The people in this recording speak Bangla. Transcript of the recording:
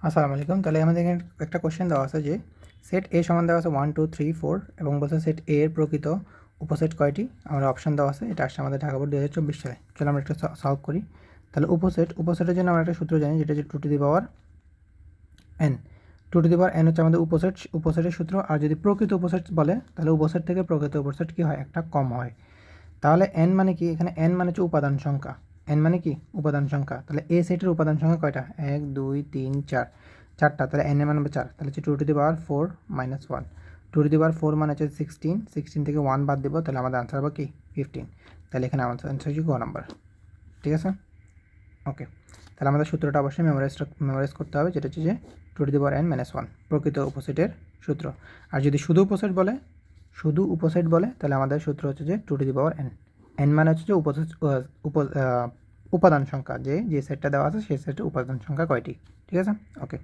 আসসালামু আলাইকুম। তাহলে আমাদের এখানে একটা কোশ্চেন দেওয়া আছে যে সেট এ সমান দেওয়া আছে 1 2 3 4 এবং বলছে সেট এ এর প্রকৃত উপসেট কয়টি। আমরা অপশন দেওয়া আছে, এটা আসছে আমাদের ঢাকা বোর্ড 2024 সালে। চলো আমরা একটা সলভ করি। তাহলে উপসেটের জন্য আমরা একটা সূত্র জানি, যেটা হচ্ছে 2 to the power N. 2 to the power N হচ্ছে আমাদের উপসেটের সূত্র। আর যদি প্রকৃত উপসেট বলে তাহলে উপসেট থেকে প্রকৃত উপসেট কী হয়, একটা কম হয়। তাহলে এন মানে কি, এখানে এন মানে হচ্ছে উপাদান সংখ্যা। এন মানে কি উপাদান সংখ্যা। তাহলে এ সেটের উপাদান সংখ্যা কয়টা, 1 2 3 4, চারটা। তাহলে এন এর মান হবে 4। তাহলে হচ্ছে 2 to the power 4 minus 1। 2 to the power 4 মানে হচ্ছে 16, 16 থেকে 1 বাদ দেবো, তাহলে আমাদের আনসার হবে কি 15। তাহলে এখানে আমাদের আনসার হচ্ছে গ নাম্বার। ঠিক আছে, ওকে। তাহলে আমাদের সূত্রটা অবশ্যই মেমোরাইজ করতে হবে, যেটা হচ্ছে যে 2 to the power N minus 1 প্রকৃত উপসেটের সূত্র। আর যদি শুধু উপসেট বলে তাহলে আমাদের সূত্র হচ্ছে যে 2 to the power N. N মানে হচ্ছে যে উপাদান সংখ্যা, যে সেটটা দেওয়া আছে সেই সেটের উপাদান সংখ্যা কয়টি। ঠিক আছে, ওকে।